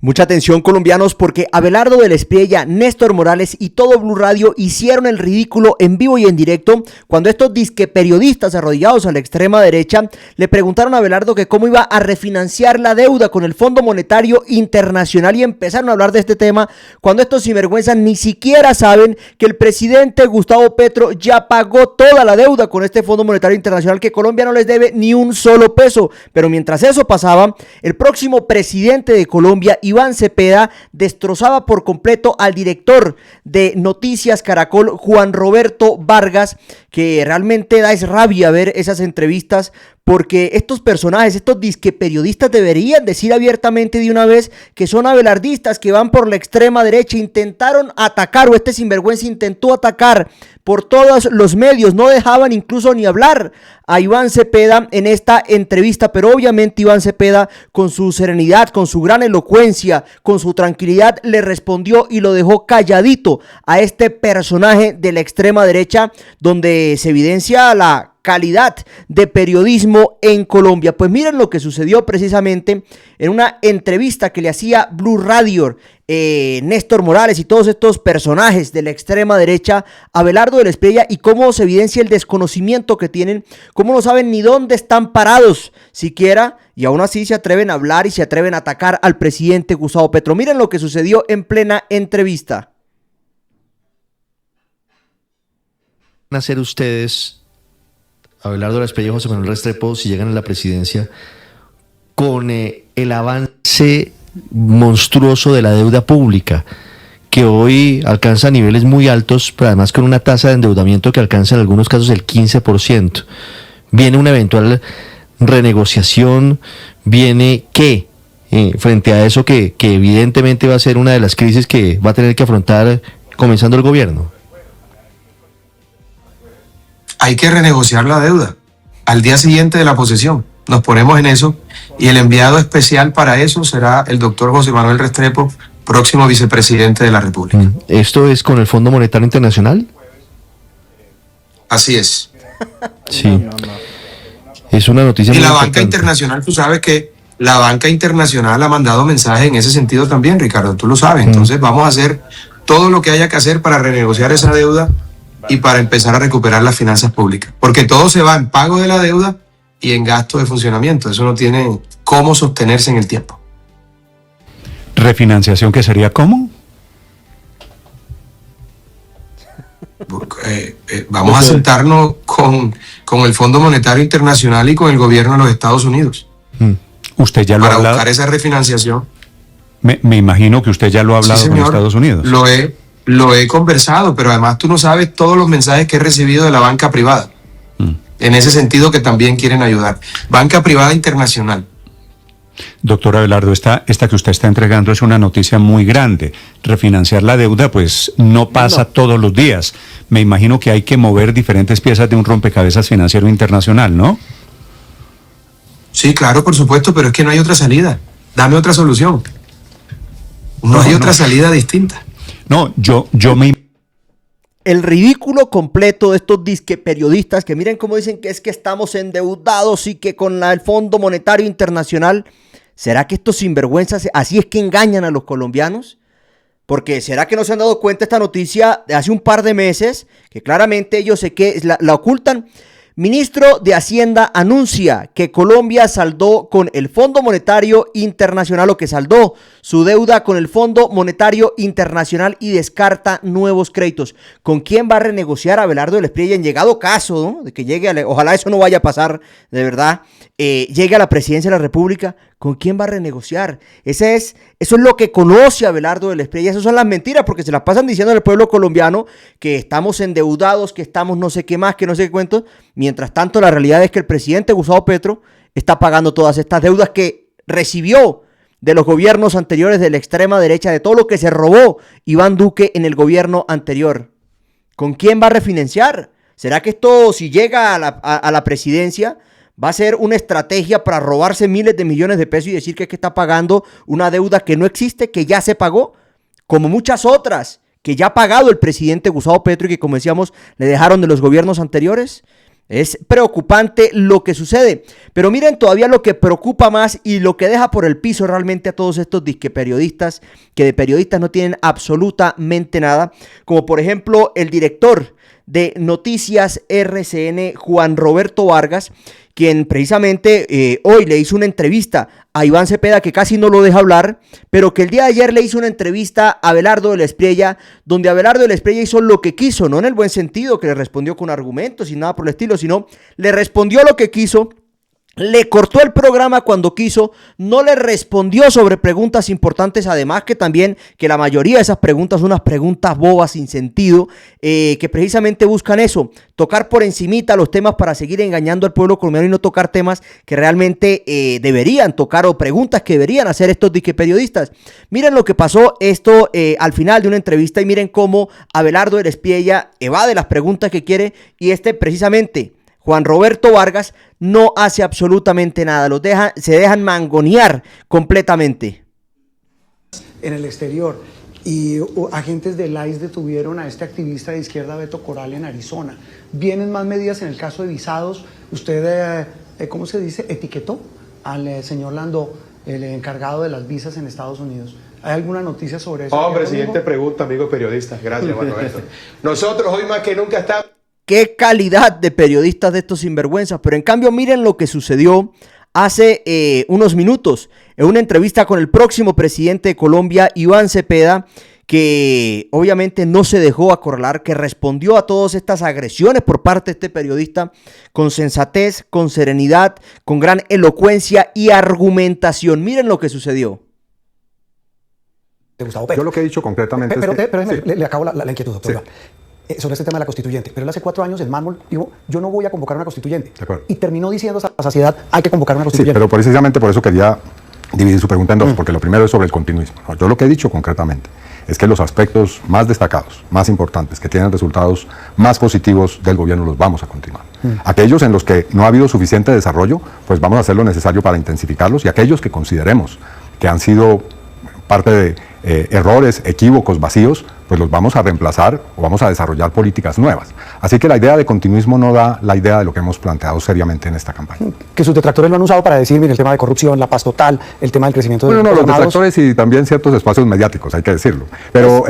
Mucha atención, colombianos, porque Abelardo del Espriella, Néstor Morales y todo Blue Radio hicieron el ridículo en vivo y en directo cuando estos disque periodistas arrodillados a la extrema derecha le preguntaron a Abelardo que cómo iba a refinanciar la deuda con el Fondo Monetario Internacional y empezaron a hablar de este tema cuando estos sinvergüenzas ni siquiera saben que el presidente Gustavo Petro ya pagó toda la deuda con este Fondo Monetario Internacional, que Colombia no les debe ni un solo peso. Pero mientras eso pasaba, el próximo presidente de Colombia, Iván Cepeda, destrozaba por completo al director de Noticias Caracol, Juan Roberto Vargas, que realmente da rabia ver esas entrevistas, porque estos personajes, estos disque periodistas deberían decir abiertamente de una vez que son abelardistas, que van por la extrema derecha. Intentaron atacar, o este sinvergüenza intentó atacar por todos los medios, no dejaban incluso ni hablar a Iván Cepeda en esta entrevista, pero obviamente Iván Cepeda, con su serenidad, con su gran elocuencia, con su tranquilidad, le respondió y lo dejó calladito a este personaje de la extrema derecha, donde se evidencia la calidad de periodismo en Colombia. Pues miren lo que sucedió precisamente en una entrevista que le hacía Blue Radio Néstor Morales y todos estos personajes de la extrema derecha, Abelardo del Espriella, y cómo se evidencia el desconocimiento que tienen, cómo no saben ni dónde están parados siquiera, y aún así se atreven a hablar y se atreven a atacar al presidente Gustavo Petro. Miren lo que sucedió en plena entrevista. ¿Van a hacer ustedes, Abelardo del Espriella y José Manuel Restrepo, si llegan a la presidencia, con el avance monstruoso de la deuda pública, que hoy alcanza niveles muy altos, pero además con una tasa de endeudamiento que alcanza en algunos casos el 15%? ¿Viene una eventual renegociación? ¿Viene qué? Frente a eso que evidentemente va a ser una de las crisis que va a tener que afrontar comenzando el gobierno. Hay que renegociar la deuda al día siguiente de la posesión. Nos ponemos en eso, y el enviado especial para eso será el doctor José Manuel Restrepo, próximo vicepresidente de la República. ¿Esto es con el Fondo Monetario Internacional? Así es. Sí. Es una noticia y muy la importante. banca internacional, tú sabes que la banca internacional ha mandado mensajes en ese sentido también, Ricardo, tú lo sabes. Entonces vamos a hacer todo lo que haya que hacer para renegociar esa deuda y para empezar a recuperar las finanzas públicas, porque todo se va en pago de la deuda y en gasto de funcionamiento. Eso no tiene cómo sostenerse en el tiempo. ¿Refinanciación que sería cómo? Vamos a sentarnos con el Fondo Monetario Internacional y con el gobierno de los Estados Unidos. ¿Usted ya lo ha hablado? Para buscar esa refinanciación. Me imagino que usted ya lo ha hablado, sí, con Estados Unidos. Lo he conversado, pero además tú no sabes todos los mensajes que he recibido de la banca privada. En ese sentido, que también quieren ayudar. Banca privada internacional. Doctor Abelardo, esta que usted está entregando es una noticia muy grande. Refinanciar la deuda, pues no pasa todos los días. Me imagino que hay que mover diferentes piezas de un rompecabezas financiero internacional, ¿no? Sí, claro, por supuesto, pero es que no hay otra salida. Dame otra solución. No hay otra salida distinta. No, yo me... El ridículo completo de estos disque periodistas que miren cómo dicen que es que estamos endeudados y que con el Fondo Monetario Internacional. ¿Será que estos sinvergüenzas así es que engañan a los colombianos? Porque ¿será que no se han dado cuenta esta noticia de hace un par de meses? Que claramente ellos sé que la ocultan. Ministro de Hacienda anuncia que Colombia saldó con el Fondo Monetario Internacional, o que saldó su deuda con el Fondo Monetario Internacional, y descarta nuevos créditos. ¿Con quién va a renegociar Abelardo del Espriella en llegado caso, ¿no?, de que llegue ojalá eso no vaya a pasar, de verdad, llegue a la presidencia de la República? ¿Con quién va a renegociar? Eso es lo que conoce Abelardo del Espriella. Esas son las mentiras, porque se las pasan diciendo al pueblo colombiano que estamos endeudados, que estamos no sé qué más, que no sé qué cuentos. Mientras tanto, la realidad es que el presidente Gustavo Petro está pagando todas estas deudas que recibió de los gobiernos anteriores de la extrema derecha, de todo lo que se robó Iván Duque en el gobierno anterior. ¿Con quién va a refinanciar? ¿Será que esto, si llega a la presidencia, va a ser una estrategia para robarse miles de millones de pesos y decir que está pagando una deuda que no existe, que ya se pagó, como muchas otras que ya ha pagado el presidente Gustavo Petro y que, como decíamos, le dejaron de los gobiernos anteriores? Es preocupante lo que sucede, pero miren todavía lo que preocupa más y lo que deja por el piso realmente a todos estos disque periodistas, que de periodistas no tienen absolutamente nada, como por ejemplo el director de Noticias RCN, Juan Roberto Vargas, quien precisamente hoy le hizo una entrevista a Iván Cepeda, que casi no lo deja hablar, pero que el día de ayer le hizo una entrevista a Abelardo de la Espriella, donde Abelardo de la Espriella hizo lo que quiso, no en el buen sentido, que le respondió con argumentos y nada por el estilo, sino le respondió lo que quiso. Le cortó el programa cuando quiso, no le respondió sobre preguntas importantes, además que también que la mayoría de esas preguntas son unas preguntas bobas sin sentido, que precisamente buscan eso, tocar por encimita los temas para seguir engañando al pueblo colombiano y no tocar temas que realmente deberían tocar o preguntas que deberían hacer estos disque periodistas. Miren lo que pasó esto al final de una entrevista y miren cómo Abelardo de la Espriella evade las preguntas que quiere y precisamente Juan Roberto Vargas no hace absolutamente nada, se dejan mangonear completamente. En el exterior, y agentes del ICE detuvieron a este activista de izquierda Beto Corral en Arizona. Vienen más medidas en el caso de visados. Usted, ¿cómo se dice? Etiquetó al señor Landó, el encargado de las visas en Estados Unidos. ¿Hay alguna noticia sobre eso? Hombre, siguiente pregunta, amigo periodista. Gracias, Juan Roberto. Nosotros hoy más que nunca estamos... Qué calidad de periodistas de estos sinvergüenzas, pero en cambio miren lo que sucedió hace unos minutos en una entrevista con el próximo presidente de Colombia, Iván Cepeda, que obviamente no se dejó acorralar, que respondió a todas estas agresiones por parte de este periodista con sensatez, con serenidad, con gran elocuencia y argumentación. Miren lo que sucedió. Yo lo que he dicho concretamente pero sí. le acabo la inquietud, doctor. Sí. Sobre este tema de la constituyente, pero él hace 4 años el mármol dijo, yo no voy a convocar una constituyente, y terminó diciendo hasta la saciedad, hay que convocar una constituyente. Sí, pero precisamente por eso quería dividir su pregunta en dos, porque lo primero es sobre el continuismo. Yo lo que he dicho concretamente es que los aspectos más destacados, más importantes, que tienen resultados más positivos del gobierno, los vamos a continuar. Aquellos en los que no ha habido suficiente desarrollo, pues vamos a hacer lo necesario para intensificarlos, y aquellos que consideremos que han sido parte de errores, equívocos, vacíos, pues los vamos a reemplazar o vamos a desarrollar políticas nuevas. Así que la idea de continuismo no da la idea de lo que hemos planteado seriamente en esta campaña. Que sus detractores lo han usado para decir, mire, el tema de corrupción, la paz total, el tema del crecimiento de los armados. Los detractores y también ciertos espacios mediáticos, hay que decirlo. Pero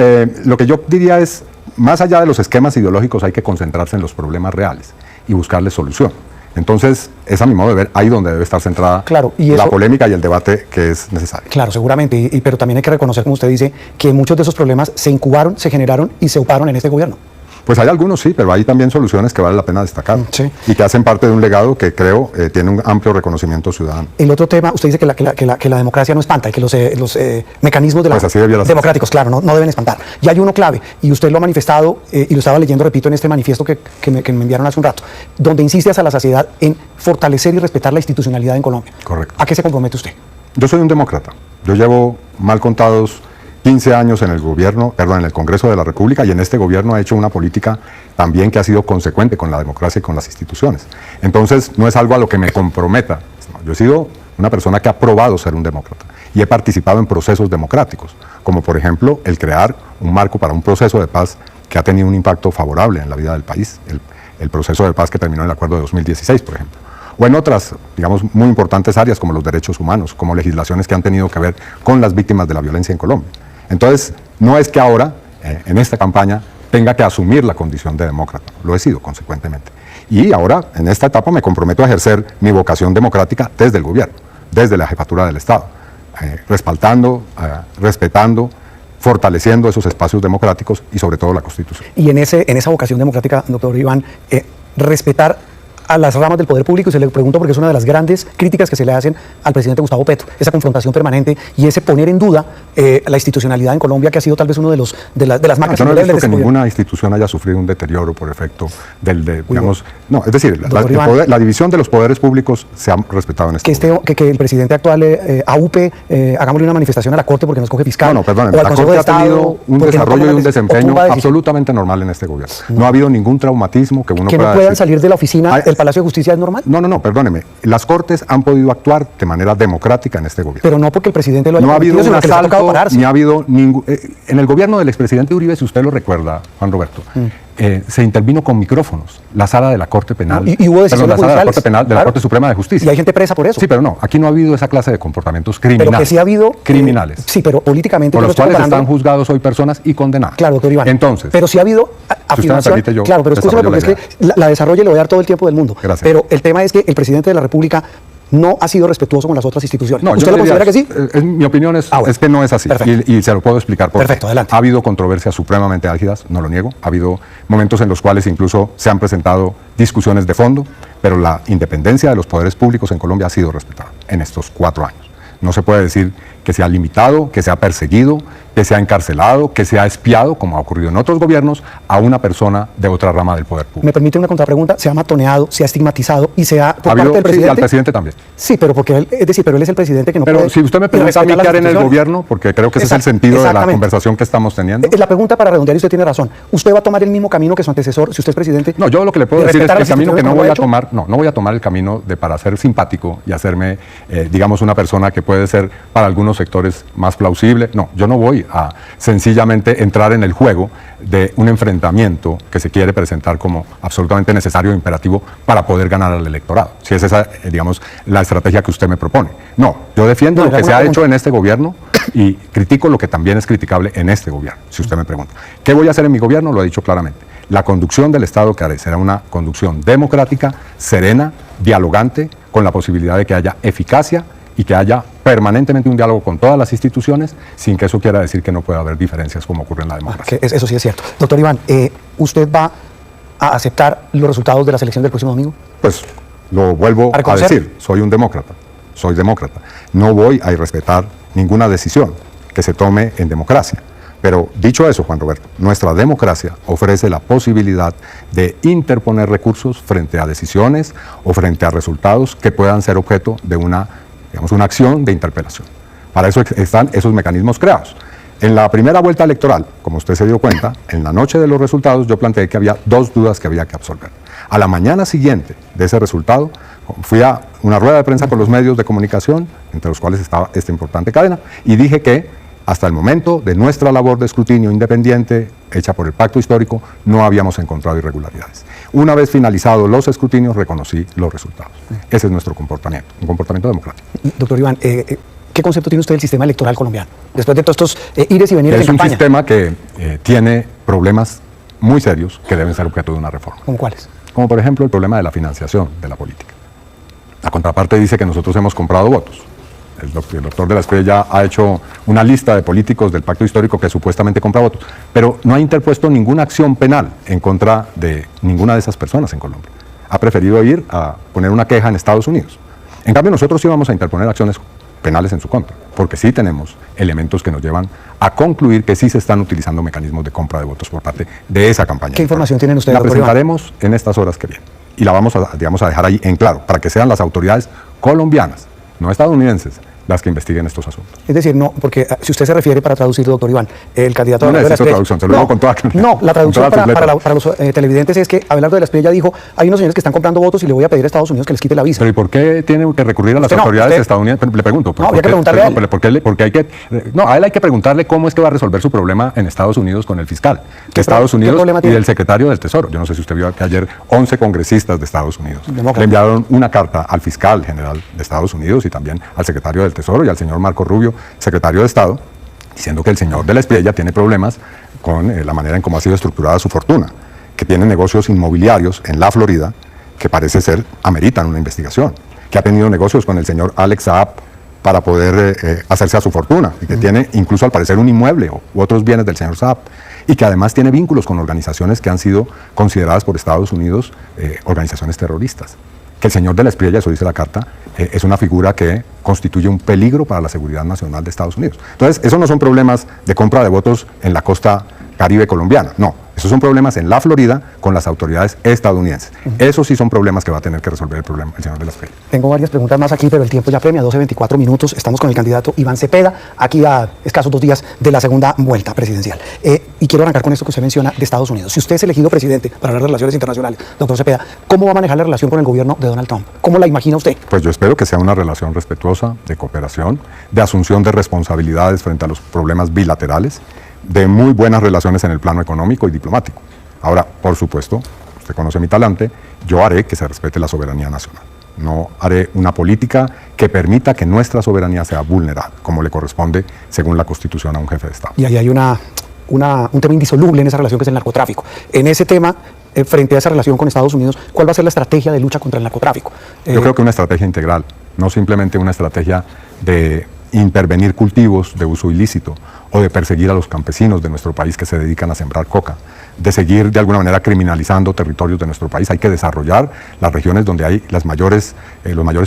lo que yo diría es, más allá de los esquemas ideológicos, hay que concentrarse en los problemas reales y buscarles solución. Entonces, es a mi modo de ver ahí donde debe estar centrada la polémica y el debate que es necesario. Claro, seguramente, pero también hay que reconocer, como usted dice, que muchos de esos problemas se incubaron, se generaron y se uparon en este gobierno. Pues hay algunos sí, pero hay también soluciones que vale la pena destacar y que hacen parte de un legado que creo tiene un amplio reconocimiento ciudadano. El otro tema, usted dice que la democracia no espanta y que los mecanismos de democráticos, claro, no deben espantar. Y hay uno clave, y usted lo ha manifestado y lo estaba leyendo, repito, en este manifiesto que me enviaron hace un rato, donde insiste hasta la saciedad en fortalecer y respetar la institucionalidad en Colombia. Correcto. ¿A qué se compromete usted? Yo soy un demócrata. Yo llevo mal contados 15 años en el gobierno, en el Congreso de la República, y en este gobierno ha hecho una política también que ha sido consecuente con la democracia y con las instituciones. Entonces, no es algo a lo que me comprometa. Yo he sido una persona que ha probado ser un demócrata y he participado en procesos democráticos, como por ejemplo el crear un marco para un proceso de paz que ha tenido un impacto favorable en la vida del país, el proceso de paz que terminó en el acuerdo de 2016, por ejemplo. O en otras, digamos, muy importantes áreas como los derechos humanos, como legislaciones que han tenido que ver con las víctimas de la violencia en Colombia. Entonces, no es que ahora, en esta campaña, tenga que asumir la condición de demócrata, lo he sido consecuentemente. Y ahora, en esta etapa, me comprometo a ejercer mi vocación democrática desde el gobierno, desde la jefatura del Estado, respaldando, respetando, fortaleciendo esos espacios democráticos y sobre todo la Constitución. Y en esa vocación democrática, doctor Iván, respetar a las ramas del poder público, y se le pregunto porque es una de las grandes críticas que se le hacen al presidente Gustavo Petro, esa confrontación permanente y ese poner en duda la institucionalidad en Colombia, que ha sido tal vez uno de las marcas. Yo no he visto que ninguna institución haya sufrido un deterioro por efecto digamos, no, es decir, la división de los poderes públicos se ha respetado en este momento. Que el presidente actual AUP, hagámosle una manifestación a la Corte porque nos coge fiscal. No, perdón, la Corte ha tenido un desarrollo y un desempeño absolutamente normal en este gobierno. No ha habido ningún traumatismo que uno pueda puedan salir de la oficina del Palacio de Justicia es normal. No, perdóneme. Las Cortes han podido actuar de manera democrática en este gobierno. Pero no porque el presidente lo haya permitido, sino que les ha tocado pararse. Ni ha habido ningún... en el gobierno del expresidente Uribe, si usted lo recuerda, Juan Roberto, se intervino con micrófonos la sala de la Corte Penal. Y hubo decisiones la sala de la Corte judiciales, Penal de la claro. Corte Suprema de Justicia. Y hay gente presa por eso. Sí, pero no, aquí no ha habido esa clase de comportamientos criminales. Pero que sí ha habido... criminales. Sí, pero políticamente... Por yo no los estoy cuales comparando. están juzgados hoy personas y condenadas. Claro, doctor Iván. Entonces, pero sí ha habido afirmación... permite, yo claro, pero escúcheme, porque desarrollo es que la desarrollo y le voy a dar todo el tiempo del mundo. Gracias. Pero el tema es que el presidente de la República no ha sido respetuoso con las otras instituciones. no, ¿Usted yo lo no diría considera que sí? Mi opinión es, Bueno. es que no es así. Perfecto. Y se lo puedo explicar por qué. Perfecto, adelante. Ha habido controversias supremamente álgidas, no lo niego. Ha habido momentos en los cuales incluso se han presentado discusiones de fondo, pero la independencia de los poderes públicos en Colombia ha sido respetada en estos 4 años. No se puede decir que se ha limitado, que se ha perseguido, que se ha encarcelado, que se ha espiado, como ha ocurrido en otros gobiernos, a una persona de otra rama del poder público. Me permite una contrapregunta. Se ha matoneado, se ha estigmatizado y se ha... Por Ha habido, parte del sí, presidente... al presidente también. Sí, pero porque él, es decir, pero él es el presidente que no Pero puede... si usted me pregunta a mí respetar qué haré las en el instituciones. gobierno, porque creo que ese es el sentido de la Exactamente. conversación que estamos teniendo. La pregunta para redondear, y usted tiene razón. ¿Usted va a tomar el mismo camino que su antecesor, si usted es presidente? No, yo lo que le puedo de decir es que respetar el camino las que no instituciones voy a como lo ha tomar, no voy a tomar el camino de para ser simpático y hacerme, digamos, una persona que puede ser para algunos sectores más plausible. No, yo no voy a sencillamente entrar en el juego de un enfrentamiento que se quiere presentar como absolutamente necesario e imperativo para poder ganar al electorado. Si es esa, digamos, la estrategia que usted me propone. No, yo defiendo No, lo que se ha pregunta. hecho en este gobierno y critico lo que también es criticable en este gobierno, si usted me pregunta. ¿Qué voy a hacer en mi gobierno? Lo he dicho claramente. La conducción del Estado que haré será una conducción democrática, serena, dialogante, con la posibilidad de que haya eficacia y que haya permanentemente un diálogo con todas las instituciones, sin que eso quiera decir que no pueda haber diferencias como ocurre en la democracia. Eso sí es cierto. Doctor Iván, ¿usted va a aceptar los resultados de las elecciones del próximo domingo? Pues lo vuelvo ¿A a reconocer? decir, soy un demócrata, soy demócrata. No voy a irrespetar ninguna decisión que se tome en democracia. Pero dicho eso, Juan Roberto, nuestra democracia ofrece la posibilidad de interponer recursos frente a decisiones o frente a resultados que puedan ser objeto de una acción de interpelación. Para eso están esos mecanismos creados. En la primera vuelta electoral, como usted se dio cuenta, en la noche de los resultados yo planteé que había 2 dudas que había que absolver. A la mañana siguiente de ese resultado, fui a una rueda de prensa con los medios de comunicación, entre los cuales estaba esta importante cadena, y dije que hasta el momento de nuestra labor de escrutinio independiente, hecha por el Pacto Histórico, no habíamos encontrado irregularidades. Una vez finalizados los escrutinios, reconocí los resultados. Ese es nuestro comportamiento, un comportamiento democrático. Doctor Iván, ¿qué concepto tiene usted del sistema electoral colombiano? Después de todos estos ires y venires en Es un campaña. sistema que tiene problemas muy serios que deben ser objeto de una reforma. ¿Cómo cuáles? Como por ejemplo el problema de la financiación de la política. La contraparte dice que nosotros hemos comprado votos. El doctor de la Espriella ha hecho una lista de políticos del Pacto Histórico que supuestamente compra votos, pero no ha interpuesto ninguna acción penal en contra de ninguna de esas personas en Colombia. Ha preferido ir a poner una queja en Estados Unidos. En cambio, nosotros sí vamos a interponer acciones penales en su contra, porque sí tenemos elementos que nos llevan a concluir que sí se están utilizando mecanismos de compra de votos por parte de esa campaña. ¿Qué información tienen ustedes, La doctor Iván? presentaremos en estas horas que vienen y la vamos a dejar ahí en claro, para que sean las autoridades colombianas, no estadounidenses, las que investiguen estos asuntos. Es decir, no, porque si usted se refiere, para traducir, doctor Iván, el candidato No Abelardo de la necesito Espriella... traducción, se lo digo con toda claridad. No, la traducción Con toda para completa. los televidentes es que Abelardo de la Espriella dijo, hay unos señores que están comprando votos y le voy a pedir a Estados Unidos que les quite la visa. Pero ¿y por qué tiene que recurrir a las Usted no, autoridades usted- estadounidenses? Le pregunto. No, habría que preguntarle a él. Porque hay que... No, a él hay que preguntarle cómo es que va a resolver su problema en Estados Unidos con el fiscal de Estados Unidos problema y tiene? del secretario del Tesoro. Yo no sé si usted vio que ayer 11 congresistas de Estados Unidos Demócratas. le enviaron una carta al fiscal general de Estados Unidos y también al secretario del Tesoro y al señor Marco Rubio, secretario de Estado, diciendo que el señor de la Espriella tiene problemas con la manera en cómo ha sido estructurada su fortuna, que tiene negocios inmobiliarios en la Florida que parece ser ameritan una investigación, que ha tenido negocios con el señor Alex Saab para poder hacerse a su fortuna, y que tiene incluso al parecer un inmueble u otros bienes del señor Saab, y que además tiene vínculos con organizaciones que han sido consideradas por Estados Unidos organizaciones terroristas. Que el señor de la Espriella, eso dice la carta, es una figura que constituye un peligro para la seguridad nacional de Estados Unidos. Entonces, esos no son problemas de compra de votos en la costa caribe colombiana, no. Esos son problemas en la Florida con las autoridades estadounidenses. Esos sí son problemas que va a tener que resolver el señor de la Espriella. Tengo varias preguntas más aquí, pero el tiempo ya premia, 12:24 minutos. Estamos con el candidato Iván Cepeda, aquí a escasos 2 días de la segunda vuelta presidencial. Y quiero arrancar con esto que usted menciona de Estados Unidos. Si usted es elegido presidente para hablar de relaciones internacionales, doctor Cepeda, ¿cómo va a manejar la relación con el gobierno de Donald Trump? ¿Cómo la imagina usted? Pues yo espero que sea una relación respetuosa, de cooperación, de asunción de responsabilidades frente a los problemas bilaterales, de muy buenas relaciones en el plano económico y diplomático. Ahora, por supuesto, usted conoce mi talante, yo haré que se respete la soberanía nacional. No haré una política que permita que nuestra soberanía sea vulnerada, como le corresponde según la Constitución a un jefe de Estado. Y ahí hay un tema indisoluble en esa relación que es el narcotráfico. En ese tema, frente a esa relación con Estados Unidos, ¿cuál va a ser la estrategia de lucha contra el narcotráfico? Yo creo que una estrategia integral, no simplemente una estrategia de intervenir cultivos de uso ilícito o de perseguir a los campesinos de nuestro país que se dedican a sembrar coca, de seguir de alguna manera criminalizando territorios de nuestro país. Hay que desarrollar las regiones donde hay los mayores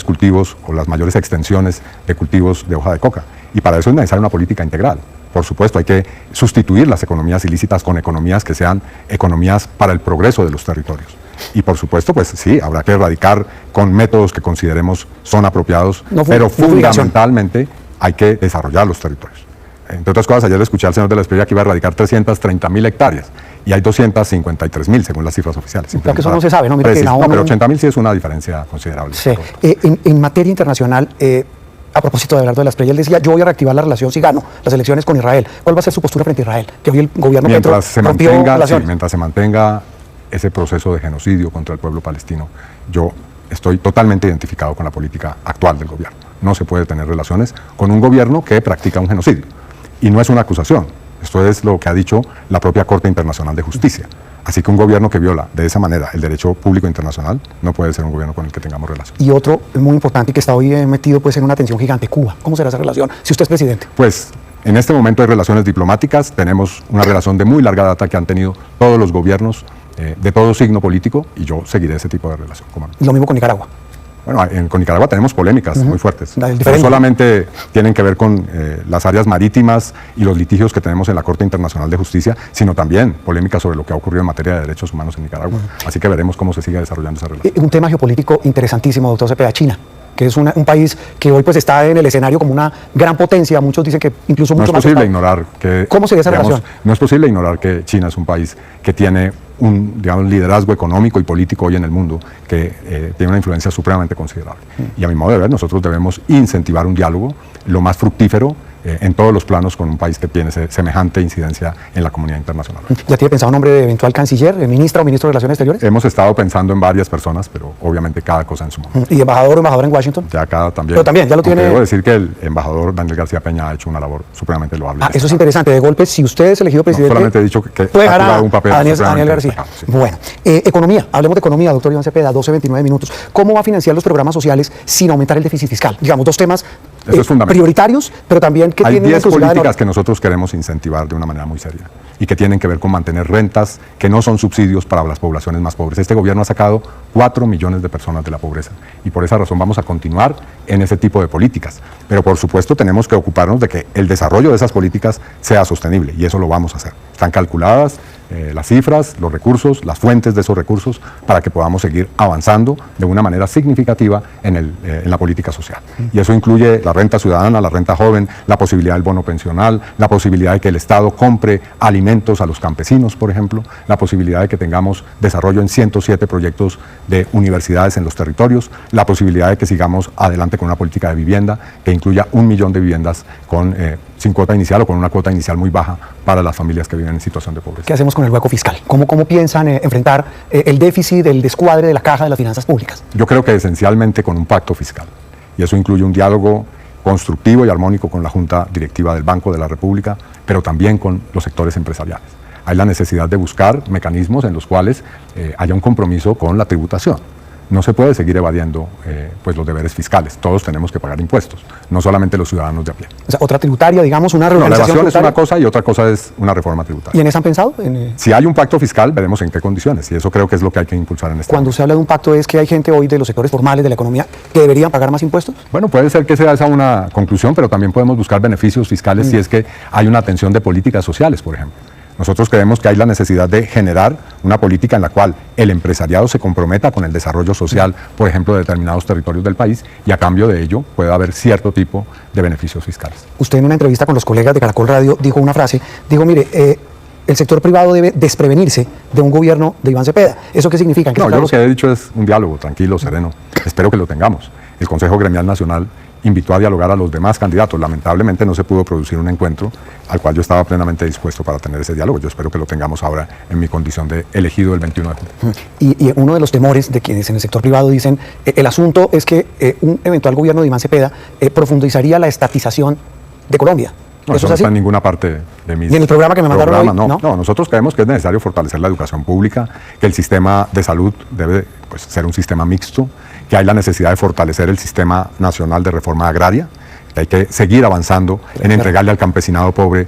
cultivos o las mayores extensiones de cultivos de hoja de coca. Y para eso es necesaria una política integral. Por supuesto, hay que sustituir las economías ilícitas con economías que sean economías para el progreso de los territorios. Y por supuesto, pues sí, habrá que erradicar con métodos que consideremos son apropiados, pero fundamentalmente hay que desarrollar los territorios. Entre otras cosas, ayer le escuché al señor de la Espriella que iba a erradicar 330.000 hectáreas y hay 253.000 según las cifras oficiales. Pero que eso no se sabe, ¿no? Mira que no, pero 80.000 sí es una diferencia considerable. Sí. En materia internacional, a propósito de Abelardo de la Espriella, él decía, yo voy a reactivar la relación si gano las elecciones con Israel. ¿Cuál va a ser su postura frente a Israel? Que hoy el gobierno mientras se mantenga ese proceso de genocidio contra el pueblo palestino, yo estoy totalmente identificado con la política actual del gobierno. No se puede tener relaciones con un gobierno que practica un genocidio. Y no es una acusación, esto es lo que ha dicho la propia Corte Internacional de Justicia. Así que un gobierno que viola de esa manera el derecho público internacional no puede ser un gobierno con el que tengamos relación. Y otro muy importante que está hoy metido pues, en una tensión gigante, Cuba. ¿Cómo será esa relación si usted es presidente? Pues en este momento hay relaciones diplomáticas, tenemos una relación de muy larga data que han tenido todos los gobiernos de todo signo político y yo seguiré ese tipo de relación. Y lo mismo con Nicaragua. Bueno, con Nicaragua tenemos polémicas muy fuertes. No solamente tienen que ver con las áreas marítimas y los litigios que tenemos en la Corte Internacional de Justicia, sino también polémicas sobre lo que ha ocurrido en materia de derechos humanos en Nicaragua. Así que veremos cómo se sigue desarrollando esa relación. Un tema geopolítico interesantísimo, doctor Cepeda, China, que es un país que hoy pues está en el escenario como una gran potencia. Muchos dicen que incluso mucho más. No es posible ignorar que... ¿Cómo sería esa relación? No es posible ignorar que China es un país que tiene un liderazgo económico y político hoy en el mundo que tiene una influencia supremamente considerable. Y a mi modo de ver, nosotros debemos incentivar un diálogo lo más fructífero en todos los planos con un país que tiene semejante incidencia en la comunidad internacional. ¿Ya tiene pensado un nombre de eventual canciller, ministra o ministro de Relaciones Exteriores? Hemos estado pensando en varias personas, pero obviamente cada cosa en su momento. ¿Y embajador o embajadora en Washington? Ya cada también. Pero también, ya lo tiene. Debo decir que el embajador Daniel García Peña ha hecho una labor supremamente loable. Eso es interesante. De golpe, si usted es elegido presidente. No, solamente he dicho que puede ha ganar jugado un papel a Daniel García. Sí. Bueno, economía. Hablemos de economía, doctor Iván Cepeda, 12:29 minutos. ¿Cómo va a financiar los programas sociales sin aumentar el déficit fiscal? Digamos, dos temas prioritarios, pero también que tienen 10 políticas que nosotros queremos incentivar de una manera muy seria y que tienen que ver con mantener rentas que no son subsidios para las poblaciones más pobres. Este gobierno ha sacado 4 millones de personas de la pobreza y por esa razón vamos a continuar en ese tipo de políticas. Pero por supuesto tenemos que ocuparnos de que el desarrollo de esas políticas sea sostenible y eso lo vamos a hacer. Están calculadas las cifras, los recursos, las fuentes de esos recursos para que podamos seguir avanzando de una manera significativa en la política social. Y eso incluye la renta ciudadana, la renta joven, la posibilidad del bono pensional, la posibilidad de que el Estado compre alimentos a los campesinos, por ejemplo, la posibilidad de que tengamos desarrollo en 107 proyectos de universidades en los territorios, la posibilidad de que sigamos adelante con una política de vivienda que incluya 1 millón de viviendas sin cuota inicial o con una cuota inicial muy baja para las familias que viven en situación de pobreza. ¿Qué hacemos con el hueco fiscal? ¿Cómo piensan enfrentar el déficit, el descuadre de la caja de las finanzas públicas? Yo creo que esencialmente con un pacto fiscal. Y eso incluye un diálogo constructivo y armónico con la Junta Directiva del Banco de la República, pero también con los sectores empresariales. Hay la necesidad de buscar mecanismos en los cuales haya un compromiso con la tributación. No se puede seguir evadiendo pues los deberes fiscales. Todos tenemos que pagar impuestos, no solamente los ciudadanos de a pie. O sea, otra tributaria, digamos, una reorganización tributaria. La evasión es una cosa y otra cosa es una reforma tributaria. ¿Y en eso han pensado? Si hay un pacto fiscal, veremos en qué condiciones. Y eso creo que es lo que hay que impulsar en este Cuando momento. se habla de un pacto, ¿es que hay gente hoy de los sectores formales de la economía que deberían pagar más impuestos? Bueno, puede ser que sea esa una conclusión, pero también podemos buscar beneficios fiscales si es que hay una atención de políticas sociales, por ejemplo. Nosotros creemos que hay la necesidad de generar una política en la cual el empresariado se comprometa con el desarrollo social, por ejemplo, de determinados territorios del país, y a cambio de ello puede haber cierto tipo de beneficios fiscales. Usted en una entrevista con los colegas de Caracol Radio dijo una frase, dijo, mire, el sector privado debe desprevenirse de un gobierno de Iván Cepeda. ¿Eso qué significa? No, yo lo que he dicho es un diálogo tranquilo, sereno. Espero que lo tengamos. El Consejo Gremial Nacional invitó a dialogar a los demás candidatos. Lamentablemente no se pudo producir un encuentro al cual yo estaba plenamente dispuesto para tener ese diálogo. Yo espero que lo tengamos ahora en mi condición de elegido el 21 de junio. Y uno de los temores de quienes en el sector privado dicen, el asunto es que un eventual gobierno de Iván Cepeda profundizaría la estatización de Colombia. No, eso no está en ninguna parte de mi... ¿Y en el programa que me mandaron hoy? No, nosotros creemos que es necesario fortalecer la educación pública, que el sistema de salud debe ser un sistema mixto, que hay la necesidad de fortalecer el sistema nacional de reforma agraria, que hay que seguir avanzando en entregarle al campesinado pobre.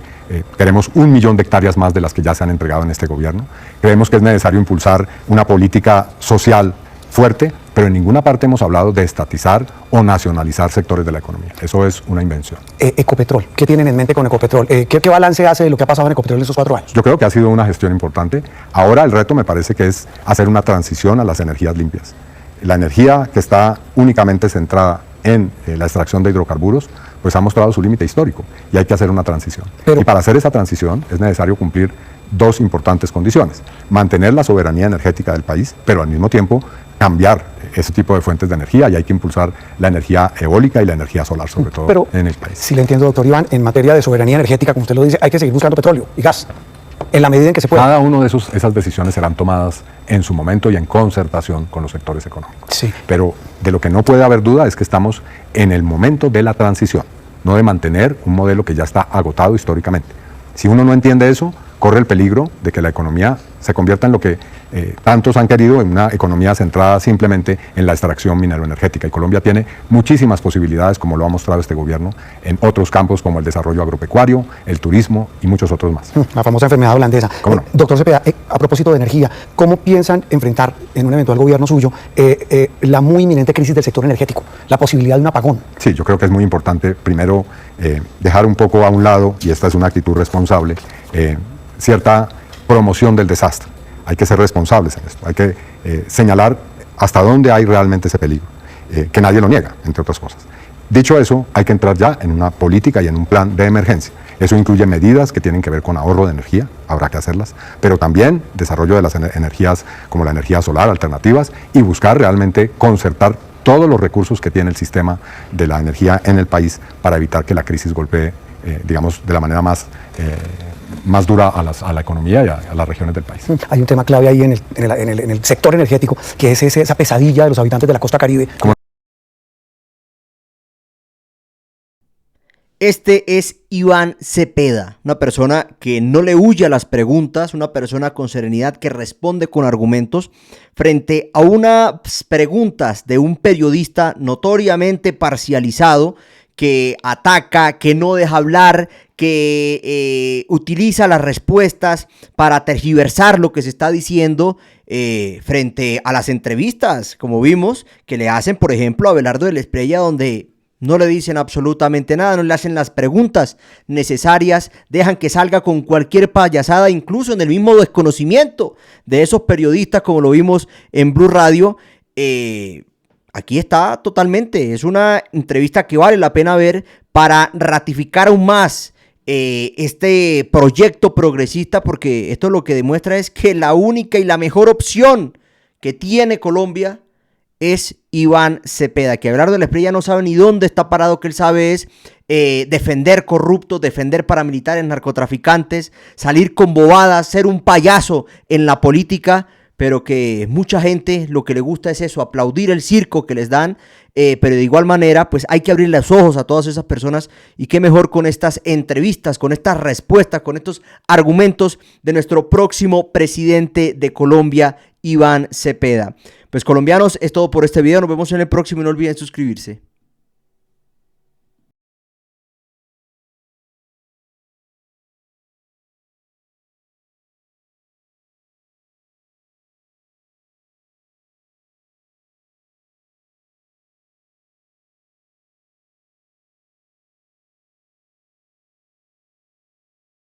Queremos 1 millón de hectáreas más de las que ya se han entregado en este gobierno. Creemos que es necesario impulsar una política social fuerte, pero en ninguna parte hemos hablado de estatizar o nacionalizar sectores de la economía. Eso es una invención. Ecopetrol, ¿qué tienen en mente con Ecopetrol? ¿Qué balance hace de lo que ha pasado en Ecopetrol en estos 4 años? Yo creo que ha sido una gestión importante. Ahora el reto me parece que es hacer una transición a las energías limpias. La energía que está únicamente centrada en la extracción de hidrocarburos, pues ha mostrado su límite histórico y hay que hacer una transición. Y para hacer esa transición es necesario cumplir 2 importantes condiciones: mantener la soberanía energética del país, pero al mismo tiempo cambiar ese tipo de fuentes de energía, y hay que impulsar la energía eólica y la energía solar, sobre todo en el país. Si le entiendo, doctor Iván, en materia de soberanía energética, como usted lo dice, hay que seguir buscando petróleo y gas, en la medida en que se pueda. Cada una de esas decisiones serán tomadas en su momento y en concertación con los sectores económicos. Sí. Pero de lo que no puede haber duda es que estamos en el momento de la transición, no de mantener un modelo que ya está agotado históricamente. Si uno no entiende eso, corre el peligro de que la economía se convierta en lo que tantos han querido, en una economía centrada simplemente en la extracción minero-energética. Y Colombia tiene muchísimas posibilidades, como lo ha mostrado este gobierno, en otros campos como el desarrollo agropecuario, el turismo y muchos otros más. La famosa enfermedad holandesa. ¿Cómo no? Doctor Cepeda, a propósito de energía, ¿cómo piensan enfrentar en un eventual gobierno suyo la muy inminente crisis del sector energético, la posibilidad de un apagón? Sí, yo creo que es muy importante primero dejar un poco a un lado, y esta es una actitud responsable, cierta promoción del desastre. Hay que ser responsables en esto, hay que señalar hasta dónde hay realmente ese peligro, que nadie lo niega, entre otras cosas. Dicho eso, hay que entrar ya en una política y en un plan de emergencia. Eso incluye medidas que tienen que ver con ahorro de energía, habrá que hacerlas, pero también desarrollo de las energías como la energía solar, alternativas, y buscar realmente concertar todos los recursos que tiene el sistema de la energía en el país para evitar que la crisis golpee, digamos, de la manera más dura a la economía y a las regiones del país. Hay un tema clave ahí en el sector energético, que es esa pesadilla de los habitantes de la costa Caribe. Este es Iván Cepeda, una persona que no le huye a las preguntas, una persona con serenidad que responde con argumentos frente a unas preguntas de un periodista notoriamente parcializado, que ataca, que no deja hablar, que utiliza las respuestas para tergiversar lo que se está diciendo frente a las entrevistas, como vimos, que le hacen, por ejemplo, a Abelardo de la Espriella, donde no le dicen absolutamente nada, no le hacen las preguntas necesarias, dejan que salga con cualquier payasada, incluso en el mismo desconocimiento de esos periodistas, como lo vimos en Blue Radio. Aquí está totalmente, es una entrevista que vale la pena ver para ratificar aún más este proyecto progresista, porque esto lo que demuestra es que la única y la mejor opción que tiene Colombia es Iván Cepeda, que Abelardo de la Espriella no sabe ni dónde está parado, que él sabe es defender corruptos, defender paramilitares, narcotraficantes, salir con bobadas, ser un payaso en la política, pero que mucha gente lo que le gusta es eso, aplaudir el circo que les dan, pero de igual manera pues hay que abrir los ojos a todas esas personas, y qué mejor con estas entrevistas, con estas respuestas, con estos argumentos de nuestro próximo presidente de Colombia, Iván Cepeda. Pues colombianos, es todo por este video, nos vemos en el próximo y no olviden suscribirse.